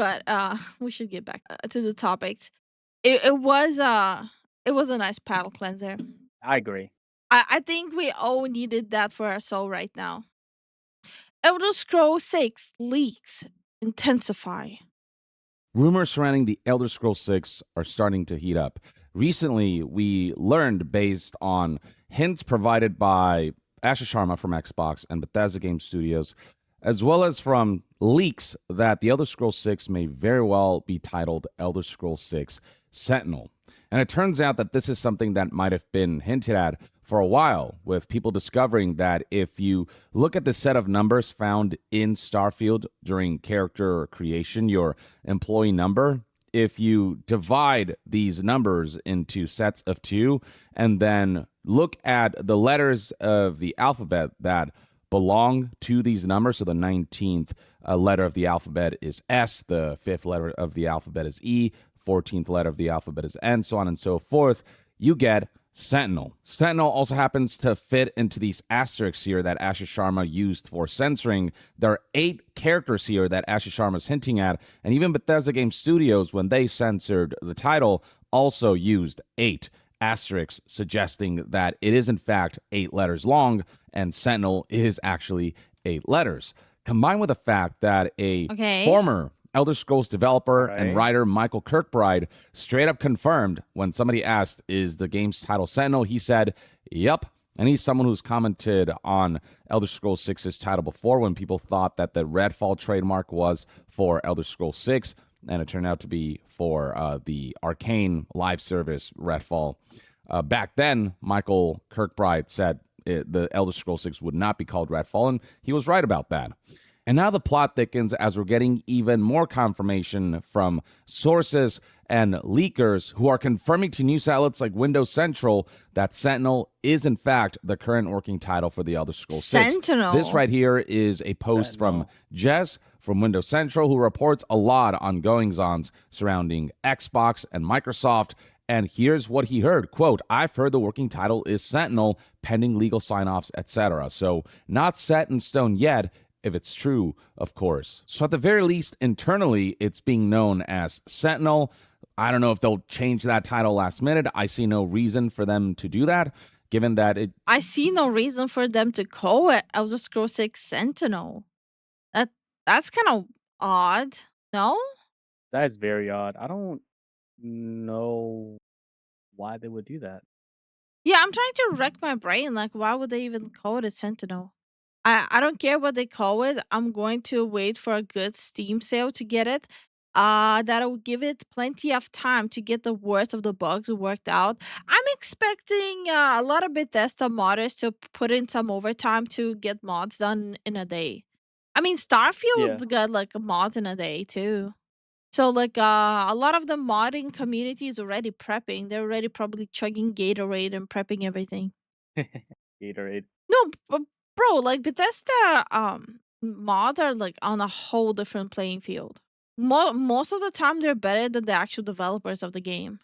but we should get back to the topics. It was a nice palate cleanser. I agree. I think we all needed that for our soul right now. Elder Scrolls 6 leaks intensify. Rumors surrounding the Elder Scrolls 6 are starting to heat up. Recently, we learned, based on hints provided by Asher Sharma from Xbox and Bethesda Game Studios, as well as from leaks, that the Elder Scrolls 6 may very well be titled Elder Scrolls 6 Sentinel. And it turns out that this is something that might have been hinted at for a while, with people discovering that if you look at the set of numbers found in Starfield during character creation, your employee number, if you divide these numbers into sets of two and then look at the letters of the alphabet that belong to these numbers, so the 19th letter of the alphabet is S, the 5th letter of the alphabet is E, 14th letter of the alphabet is N, so on and so forth, you get Sentinel. Sentinel also happens to fit into these asterisks here that Asher Sharma used for censoring. There are 8 characters here that Asher Sharma is hinting at, and even Bethesda Game Studios, when they censored the title, also used 8 asterisks, suggesting that it is in fact 8 letters long, and Sentinel is actually 8 letters. Combined with the fact that a former Elder Scrolls developer and writer Michael Kirkbride straight up confirmed when somebody asked, is the game's title Sentinel? He said, yep. And he's someone who's commented on Elder Scrolls 6's title before when people thought that the Redfall trademark was for Elder Scrolls 6, and it turned out to be for the Arcane live service Redfall. Back then, Michael Kirkbride said the Elder Scrolls 6 would not be called Redfall, and he was right about that. And now the plot thickens as we're getting even more confirmation from sources and leakers who are confirming to news outlets like Windows Central that Sentinel is in fact the current working title for the Elder Scrolls 6. Sentinel. This right here is a post from Jess from Windows Central, who reports a lot on goings-ons surrounding Xbox and Microsoft. And here's what he heard. Quote, I've heard the working title is Sentinel, pending legal sign-offs, etc. So not set in stone yet, if it's true, of course. So at the very least, internally, it's being known as Sentinel. I don't know if they'll change that title last minute. I see no reason for them to do that, given that it... I see no reason for them to call it Elder Scrolls 6 Sentinel. That's kind of odd, no? That is very odd. I don't know why they would do that. Yeah, I'm trying to wreck my brain. Like, why would they even call it a Sentinel? I don't care what they call it. I'm going to wait for a good Steam sale to get it. That'll give it plenty of time to get the worst of the bugs worked out. I'm expecting a lot of Bethesda modders to put in some overtime to get mods done in a day. I mean, Starfield's got like mods in a day too. So like a lot of the modding community is already prepping. They're already probably chugging Gatorade and prepping everything. Gatorade. No, but bro, like Bethesda mods are like on a whole different playing field. Most of the time they're better than the actual developers of the game.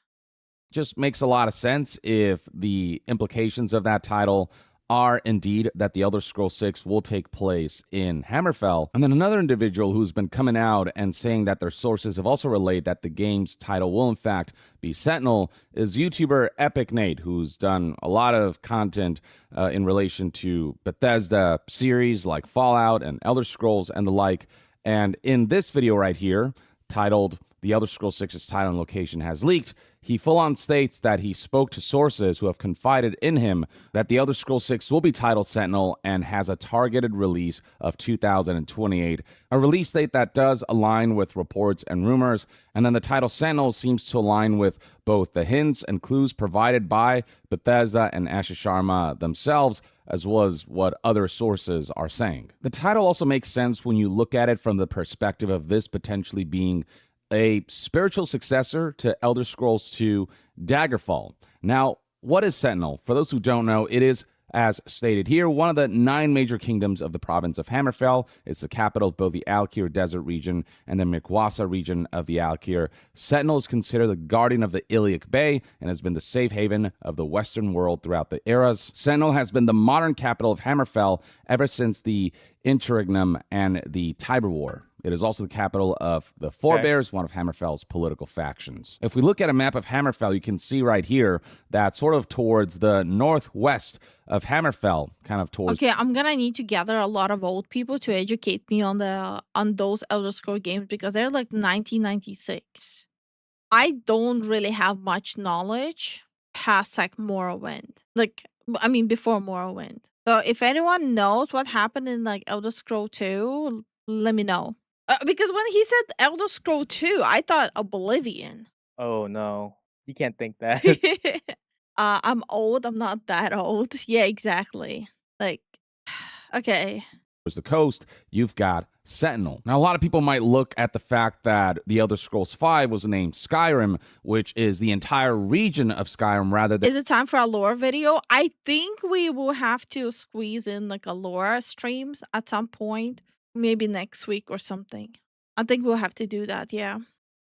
Just makes a lot of sense if the implications of that title are indeed that the Elder Scrolls 6 will take place in Hammerfell. And then another individual who's been coming out and saying that their sources have also relayed that the game's title will in fact be Sentinel is YouTuber Epic Nate, who's done a lot of content in relation to Bethesda series like Fallout and Elder Scrolls and the like. And in this video right here, titled The Elder Scrolls 6's title and location has leaked, he full-on states that he spoke to sources who have confided in him that The Elder Scrolls 6 will be titled Sentinel and has a targeted release of 2028, a release date that does align with reports and rumors, and then the title Sentinel seems to align with both the hints and clues provided by Bethesda and Asher Sharma themselves, as well as what other sources are saying. The title also makes sense when you look at it from the perspective of this potentially being a spiritual successor to Elder Scrolls 2 Daggerfall. Now, what is Sentinel? For those who don't know, it is, as stated here, one of the 9 major kingdoms of the province of Hammerfell. It's the capital of both the Alkir Desert region and the Mikwasa region of the Alkir. Sentinel is considered the guardian of the Iliac Bay and has been the safe haven of the Western world throughout the eras. Sentinel has been the modern capital of Hammerfell ever since the Interregnum and the Tiber War. It is also the capital of the Okay. Forebears, one of Hammerfell's political factions. If we look at a map of Hammerfell, you can see right here that sort of towards the northwest of Hammerfell, kind of towards Okay, I'm gonna need to gather a lot of old people to educate me on those Elder Scroll games because they're like 1996. I don't really have much knowledge past like Morrowind. I mean, before Morrowind. So if anyone knows what happened in like Elder Scroll 2, let me know. Because when he said Elder Scroll 2, I thought Oblivion. Oh no, you can't think that. I'm old. I'm not that old. Yeah, exactly. Like, okay. the coast, you've got Sentinel. Now, a lot of people might look at the fact that The Elder Scrolls V was named Skyrim, which is the entire region of Skyrim rather than Is it time for a lore video? I think we will have to squeeze in like a lore streams at some point, maybe next week or something. I think we'll have to do that, yeah.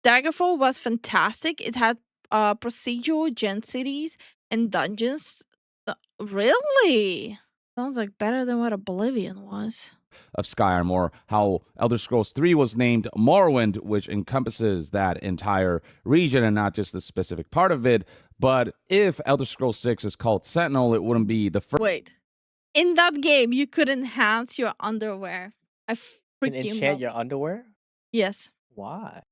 Daggerfall was fantastic. It had procedural gen cities and dungeons. Really? Sounds like better than what Oblivion was. of Skyrim, or how Elder Scrolls 3 was named Morrowind, which encompasses that entire region and not just the specific part of it. But if Elder Scrolls 6 is called Sentinel, it wouldn't be the first. Wait. In that game, you could enhance your underwear. I Can freaking enchant love. your underwear? Yes. Why?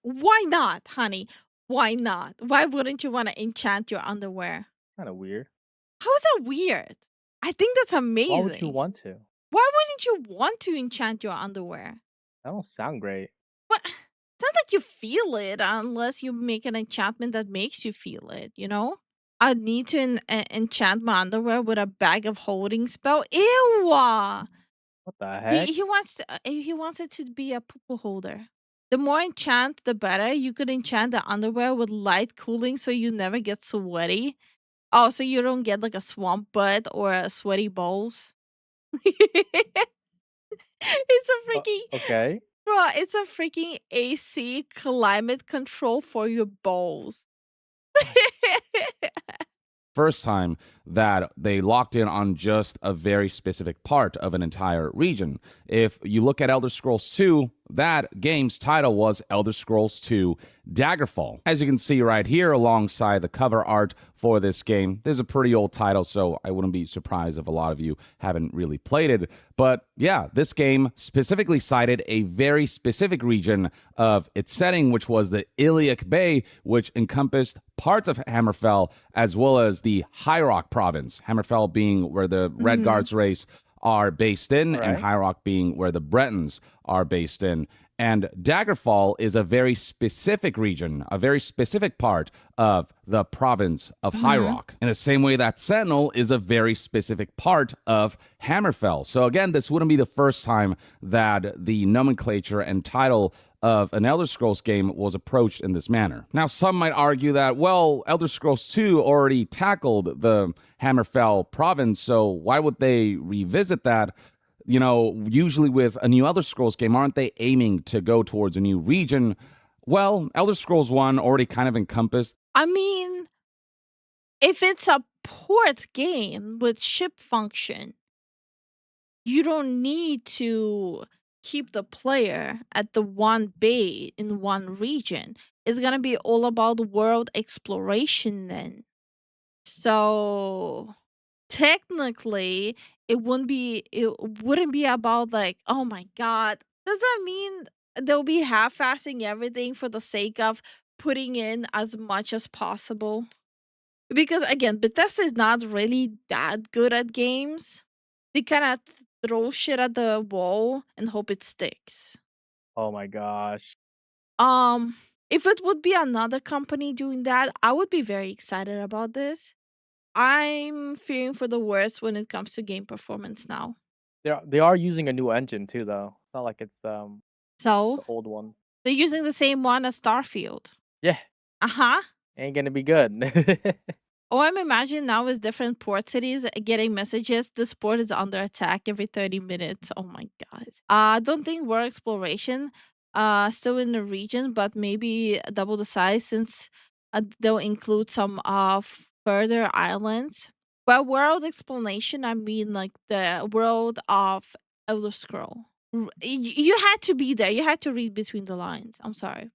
Why not, honey? Why not? Why wouldn't you want to enchant your underwear? Kind of weird. How is that weird? I think that's amazing. Why would you want to? Why wouldn't you want to enchant your underwear? That don't sound great. What? It's not like you feel it unless you make an enchantment that makes you feel it, you know? I'd need to enchant my underwear with a bag of holding spell. Ew! What the heck? He wants it to be a poo holder. The more enchant, the better. You could enchant the underwear with light cooling so you never get sweaty. Oh, so you don't get like a swamp butt or a sweaty balls. It's a freaking Okay. bro, it's a freaking AC climate control for your balls. First time that they locked in on just a very specific part of an entire region. If you look at Elder Scrolls 2, that game's title was Elder Scrolls 2 Daggerfall. As you can see right here alongside the cover art for this game, there's a pretty old title, so I wouldn't be surprised if a lot of you haven't really played it. But yeah, this game specifically cited a very specific region of its setting, which was the Iliac Bay, which encompassed parts of Hammerfell as well as the High Rock province. Hammerfell being where the Red Guards race are based in, and Right. High Rock being where the Bretons are based in. And Daggerfall is a very specific region, a very specific part of the province of High Rock. In the same way that Sentinel is a very specific part of Hammerfell. So again, this wouldn't be the first time that the nomenclature and title of an Elder Scrolls game was approached in this manner. Now, some might argue that, well, Elder Scrolls 2 already tackled the Hammerfell province, so why would they revisit that? You know, usually with a new Elder Scrolls game, aren't they aiming to go towards a new region? Well, Elder Scrolls 1 already kind of encompassed. I mean, if it's a port game with ship function, you don't need to keep the player at the one bay in one region. It's gonna be all about world exploration then. So technically, it wouldn't be about like, oh my god. Does that mean they'll be half-assing everything for the sake of putting in as much as possible? Because again, Bethesda is not really that good at games. They kind of throw shit at the wall and hope it sticks. Oh my gosh. Um, if it would be another company doing that, I would be very excited about this. I'm fearing for the worst when it comes to game performance now. They are using a new engine too, though. It's not like it's the So old ones. they're using the same one as Starfield. Yeah, Uh-huh. ain't gonna be good. Oh, I'm imagining now with different port cities getting messages. This port is under attack every 30 minutes. Oh my god. I don't think world exploration still in the region, but maybe double the size since they'll include some further islands. Well, world explanation, I mean like the world of Elder Scroll. You had to be there. You had to read between the lines. I'm sorry.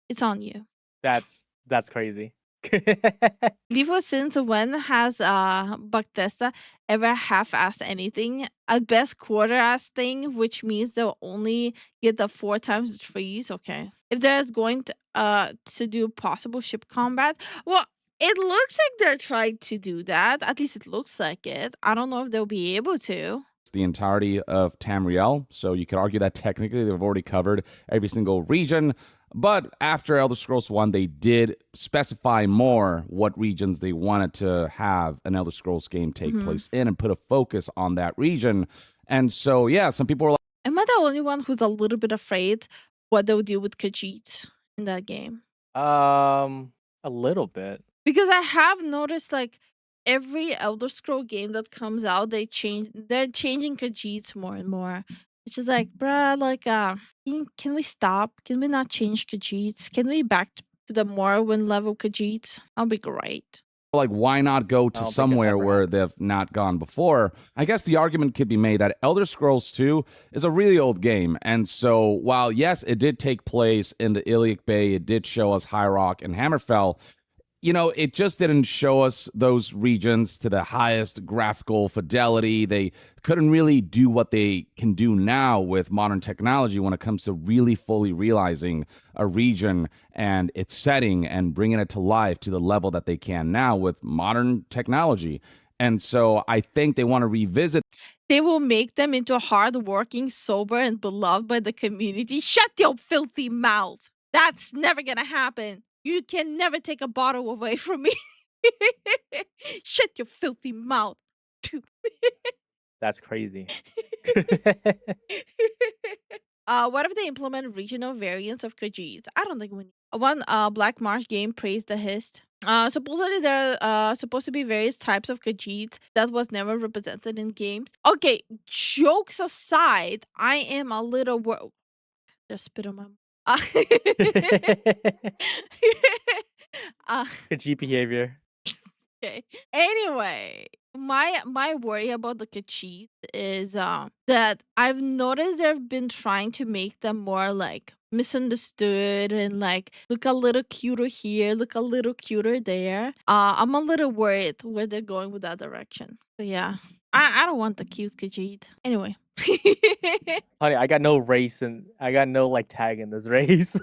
It's on you. That's crazy. Lifu, since when has Bethesda ever half-assed anything? At best quarter-ass thing, which means they'll only get the 4 times the trees. Okay. If there's going to do possible ship combat, well, it looks like they're trying to do that. At least it looks like it. I don't know if they'll be able to. The entirety of Tamriel, so you could argue that technically they've already covered every single region. But after Elder Scrolls 1, they did specify more what regions they wanted to have an Elder Scrolls game take place in and put a focus on that region. And so, yeah, some people were like, Am I the only one who's a little bit afraid what they'll do with Khajiit in that game? A little bit. Because I have noticed like every Elder Scroll game that comes out, they're changing Khajiits more and more. It's just like, bruh, like can we stop? Can we not change Khajiits? Can we back to the Morrowind level Khajiits? That'll be great. why not go to somewhere where they've not gone before? I guess the argument could be made that Elder Scrolls 2 is a really old game. And so while, yes, it did take place in the Iliac Bay, it did show us High Rock and Hammerfell, it just didn't show us those regions to the highest graphical fidelity. They couldn't really do what they can do now with modern technology when it comes to really fully realizing a region and its setting and bringing it to life to the level that they can now with modern technology. And so I think they want to revisit. They will make them into hardworking, sober, and beloved by the community. Shut your filthy mouth. That's never gonna happen. You can never take a bottle away from me. Shut your filthy mouth. That's crazy. What if they implement regional variants of Khajiit? I don't think we need. One Black Marsh game praised the Hist. Supposedly there are supposed to be various types of Khajiit that was never represented in games. Okay, jokes aside, I am a little just spit on my Khajiit behavior. Okay. Anyway, my worry about the Khajiit is that I've noticed they've been trying to make them more like misunderstood and like look a little cuter here, look a little cuter there. I'm a little worried where they're going with that direction. But yeah, I don't want the cute Khajiit. Anyway. Honey, I got no race and I got no like tag in this race.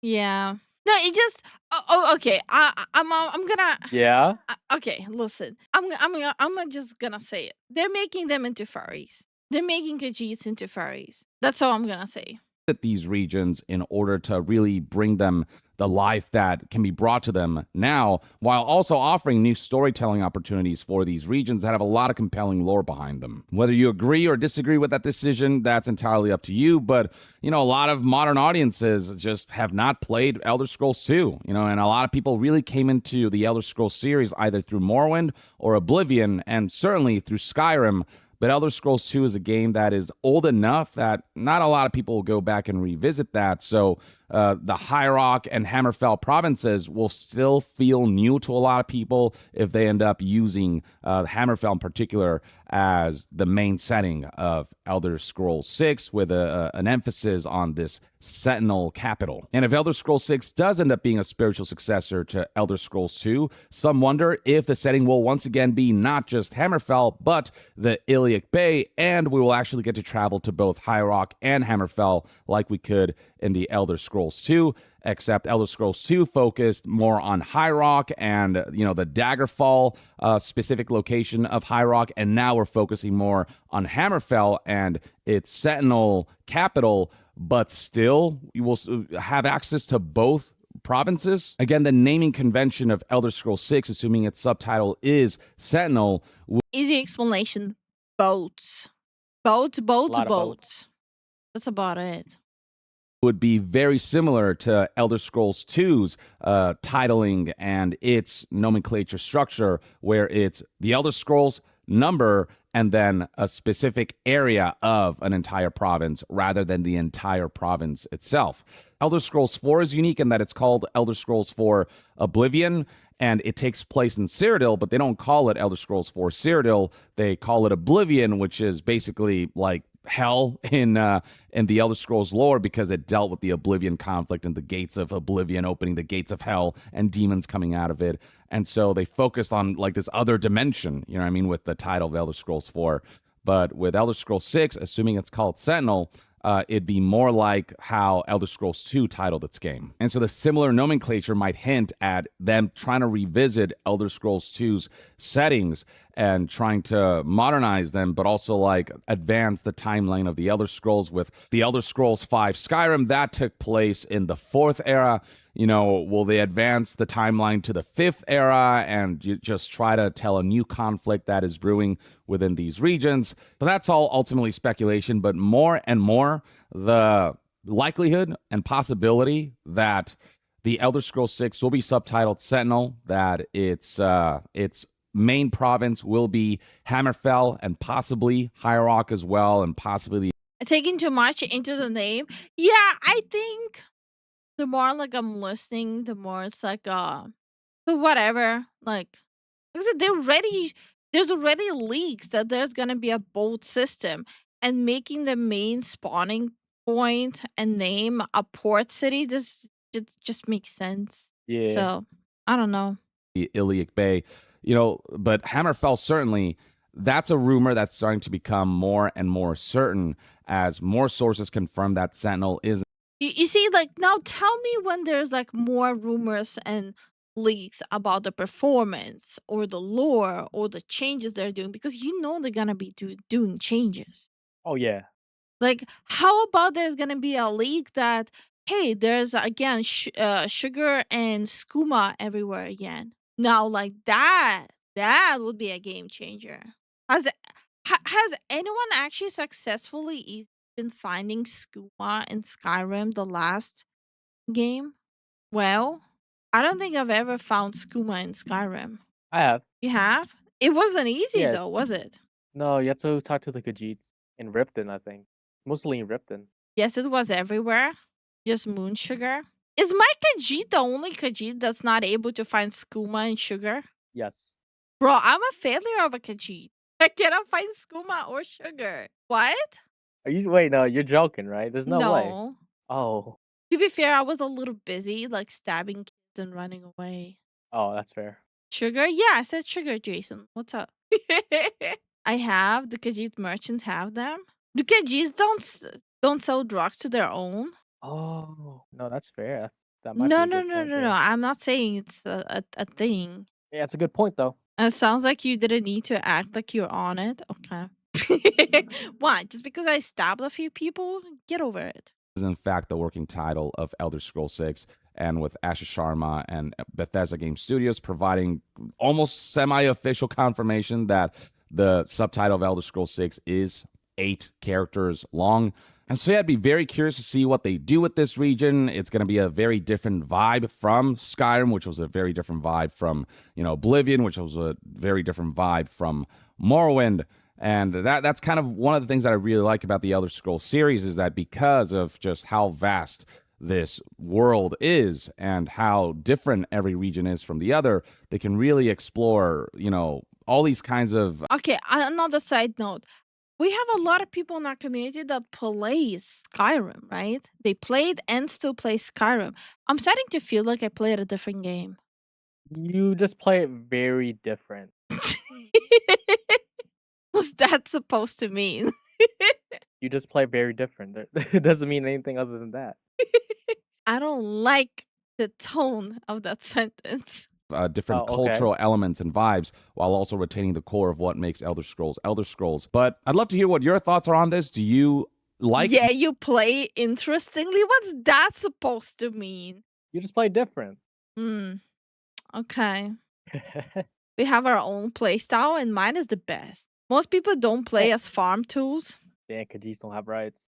Yeah. No, it just. Oh, okay. I'm gonna. Yeah. Okay, listen. I'm just gonna say it. They're making them into furries. They're making Khajiits into furries. That's all I'm gonna say. These regions in order to really bring them the life that can be brought to them now, while also offering new storytelling opportunities for these regions that have a lot of compelling lore behind them. Whether you agree or disagree with that decision, that's entirely up to you. But, a lot of modern audiences just have not played Elder Scrolls 2, and a lot of people really came into the Elder Scrolls series either through Morrowind or Oblivion, and certainly through Skyrim. But Elder Scrolls 2 is a game that is old enough that not a lot of people will go back and revisit that. So the High Rock and Hammerfell provinces will still feel new to a lot of people if they end up using Hammerfell in particular as the main setting of Elder Scrolls 6 with an emphasis on this Sentinel capital. And if Elder Scrolls 6 does end up being a spiritual successor to Elder Scrolls 2, some wonder if the setting will once again be not just Hammerfell, but the Iliac Bay, and we will actually get to travel to both High Rock and Hammerfell like we could in the Elder Scrolls 2, except Elder Scrolls 2 focused more on High Rock and, the Daggerfall specific location of High Rock, and now we're focusing more on Hammerfell and its Sentinel capital, but still, you will have access to both provinces. Again, the naming convention of Elder Scrolls 6, assuming its subtitle is Sentinel. Easy explanation. Boats. Boats. That's about it. Would be very similar to Elder Scrolls 2's titling and its nomenclature structure, where it's the Elder Scrolls number and then a specific area of an entire province rather than the entire province itself. Elder Scrolls 4 is unique in that it's called Elder Scrolls 4 Oblivion, and it takes place in Cyrodiil, but they don't call it Elder Scrolls 4 Cyrodiil. They call it Oblivion, which is basically like hell in the Elder Scrolls lore because it dealt with the Oblivion conflict and the gates of Oblivion opening the gates of hell and demons coming out of it. And so they focused on like this other dimension, you know what I mean, with the title of Elder Scrolls 4. But with Elder Scrolls 6, assuming it's called Sentinel, it'd be more like how Elder Scrolls 2 titled its game. And so the similar nomenclature might hint at them trying to revisit Elder Scrolls 2's settings and trying to modernize them, but also like advance the timeline of the Elder Scrolls with the Elder Scrolls 5 Skyrim. That took place in the 4th era. You know, will they advance the timeline to the 5th era and just try to tell a new conflict that is brewing within these regions? But that's all ultimately speculation. But more and more, the likelihood and possibility that the Elder Scrolls 6 will be subtitled Sentinel, that its main province will be Hammerfell and possibly High Rock as well, and possibly Taking too much into the name. Yeah, I think the more like I'm listening, the more it's like but whatever. Like I said, there's already leaks that there's gonna be a bolt system, and making the main spawning point and name a port city just makes sense. Yeah. So I don't know. Iliac Bay, you know, but Hammerfell certainly, that's a rumor that's starting to become more and more certain as more sources confirm that Sentinel is. You see, like now tell me when there's like more rumors and leaks about the performance or the lore or the changes they're doing, because you know they're gonna be doing changes. Oh yeah. Like, how about there's gonna be a leak that, hey, there's again sugar and skooma everywhere again. Now, like that would be a game changer. Has has anyone actually successfully been finding skooma in Skyrim the last game? Well, I don't think I've ever found skooma in Skyrim. I have. You have? It wasn't easy though, Yes. was it? No, you have to talk to the Khajiits in Ripton, I think. Mostly in Ripton. Yes, it was everywhere. Just moon sugar. Is my Khajiit the only Khajiit that's not able to find skooma and sugar? Yes. Bro, I'm a failure of a Khajiit. I cannot find skooma or sugar. What? Are you wait, no, you're joking, right? There's no way. No. Oh. To be fair, I was a little busy, like stabbing kids and running away. Oh, that's fair. Sugar? Yeah, I said sugar, Jason. What's up? I have the Khajiit merchants have them. Do Khajiits don't sell drugs to their own? Oh, no, that's fair. That might be No, a no, good no, point no, no. there. I'm not saying it's a thing. Yeah, it's a good point though. It sounds like you didn't need to act like you're on it. Okay. Why? Just because I stabbed a few people? Get over it. Is in fact the working title of Elder Scrolls 6, and with Asher Sharma and Bethesda Game Studios providing almost semi-official confirmation that the subtitle of Elder Scrolls 6 is 8 characters long. And so yeah, I'd be very curious to see what they do with this region. It's going to be a very different vibe from Skyrim, which was a very different vibe from, you know, Oblivion, which was a very different vibe from Morrowind. And that's kind of one of the things that I really like about the Elder Scrolls series is that because of just how vast this world is and how different every region is from the other, they can really explore, you know, all these kinds of Okay, another side note. We have a lot of people in our community that play Skyrim, right? They played and still play Skyrim. I'm starting to feel like I played a different game. You just play it very different. What's that supposed to mean? You just play very different. It doesn't mean anything other than that. I don't like the tone of that sentence. different Oh, okay. cultural elements and vibes while also retaining the core of what makes Elder Scrolls. But I'd love to hear what your thoughts are on this. Do you like Yeah, you play interestingly. What's that supposed to mean? You just play different. Hmm. Okay. We have our own play style, and mine is the best. Most people don't play as farm tools. Damn, Khajiits don't have rights.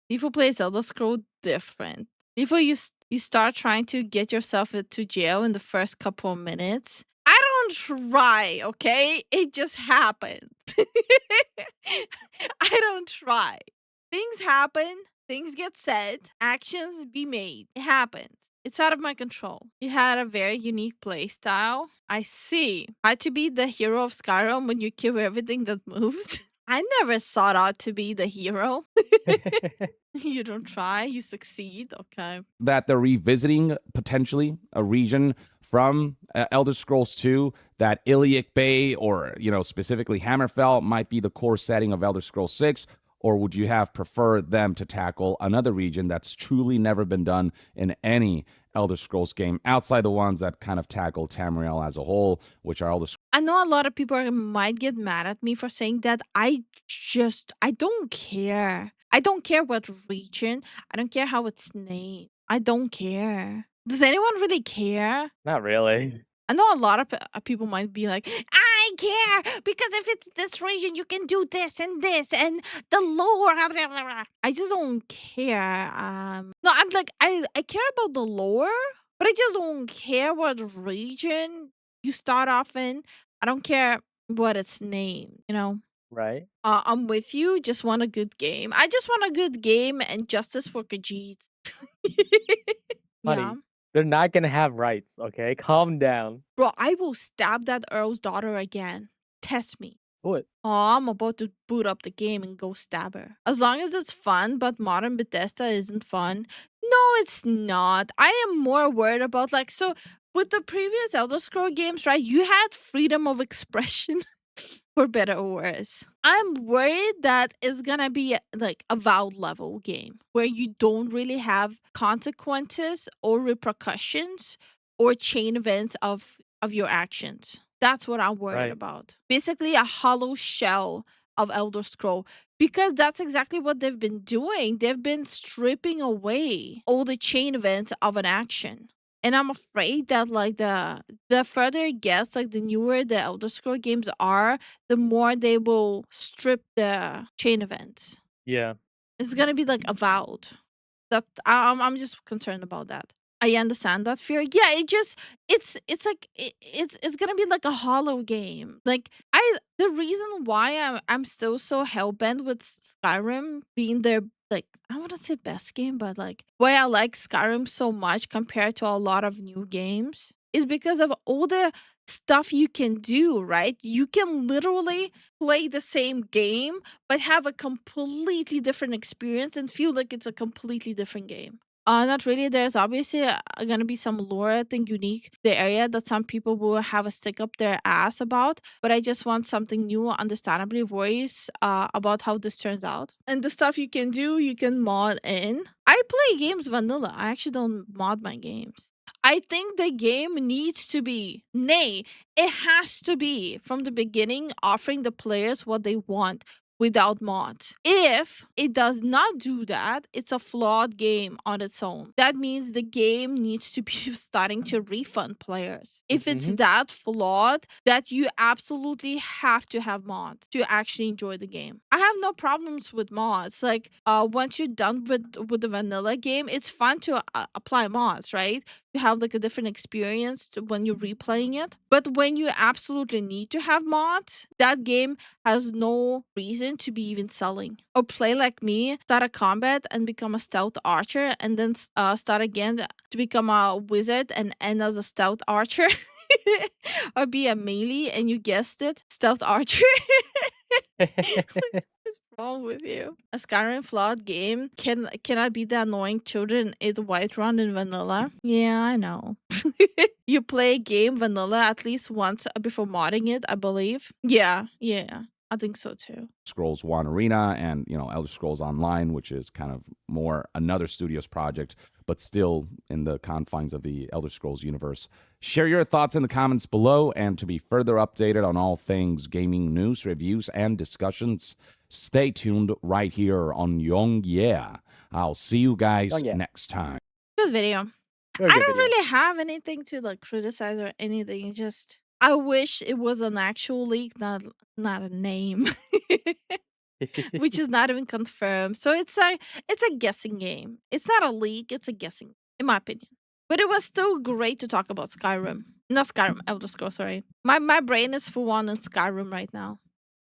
People play Elder Scroll different. People, you start trying to get yourself into jail in the first couple of minutes. I don't try, okay? It just happens. I don't try. Things happen, things get said, actions be made. It happens. It's out of my control. You had a very unique play style. I see. Hard to be the hero of Skyrim when you kill everything that moves. I never sought out to be the hero. You don't try, you succeed. Okay. That they're revisiting potentially a region from Elder Scrolls 2, that Iliac Bay or, specifically Hammerfell might be the core setting of Elder Scrolls 6? Or would you have preferred them to tackle another region that's truly never been done in any Elder Scrolls game outside the ones that kind of tackle Tamriel as a whole, which are Elder Scrolls? I know a lot of people might get mad at me for saying that. I don't care. I don't care what region. I don't care how it's named. I don't care. Does anyone really care? Not really. I know a lot of people might be like, I care because if it's this region, you can do this and the lore. I just don't care. No, I'm like, I care about the lore, but I just don't care what region you start off in. I don't care what it's named. Right? I'm with you. Just want a good game. I just want a good game and justice for Khajiit. Yeah. Honey, they're not gonna have rights, okay? Calm down. Bro, I will stab that Earl's daughter again. Test me. What? Oh, I'm about to boot up the game and go stab her. As long as it's fun, but modern Bethesda isn't fun. No, it's not. I am more worried about so with the previous Elder Scroll games, right? You had freedom of expression. For better or worse. I'm worried that it's gonna be like a VOD level game where you don't really have consequences or repercussions or chain events of your actions. That's what I'm worried Right. about. Basically a hollow shell of Elder Scroll because that's exactly what they've been doing. They've been stripping away all the chain events of an action. And I'm afraid that the further it gets, the newer the Elder Scroll games are, the more they will strip the chain events. Yeah. It's gonna be like avowed. That I'm just concerned about that. I understand that fear. Yeah, it's like it's gonna be like a hollow game. The reason why I'm still so hellbent with Skyrim being their I want to say best game, but why I like Skyrim so much compared to a lot of new games is because of all the stuff you can do, right? You can literally play the same game but have a completely different experience and feel like it's a completely different game. Not really. There's obviously gonna be some lore, I think, unique to the area that some people will have a stick up their ass about. But I just want something new, understandably voice about how this turns out. And the stuff you can do, you can mod in. I play games vanilla. I actually don't mod my games. I think the game needs to be, nay, it has to be from the beginning offering the players what they want without mods. If it does not do that, it's a flawed game on its own. That means the game needs to be starting to refund players. If it's that flawed, that you absolutely have to have mods to actually enjoy the game. I have no problems with mods. Once you're done with the vanilla game, it's fun to apply mods, right? You have a different experience when you're replaying it. But when you absolutely need to have mods, that game has no reason to be even selling. Or play like me, start a combat and become a stealth archer, and then start again to become a wizard and end as a stealth archer. Or be a melee, and you guessed it, stealth archer. What's wrong with you? A Skyrim flawed game cannot be the annoying children in Whiterun in vanilla. Yeah, I know. You play a game vanilla at least once before modding it, I believe. Yeah, I think so too. Scrolls 1 Arena and, Elder Scrolls Online, which is kind of more another studio's project, but still in the confines of the Elder Scrolls universe. Share your thoughts in the comments below, and to be further updated on all things gaming news, reviews, and discussions, stay tuned right here on YongYea. I'll see you guys YongYea. next time. Good video. Very I good don't video. really have anything to criticize or anything. Just I wish it was an actual leak, not a name. Which is not even confirmed. So it's a guessing game. It's not a leak, it's a guessing, in my opinion. But it was still great to talk about Skyrim. Not Skyrim, Elder Scrolls, sorry. My brain is full on in Skyrim right now.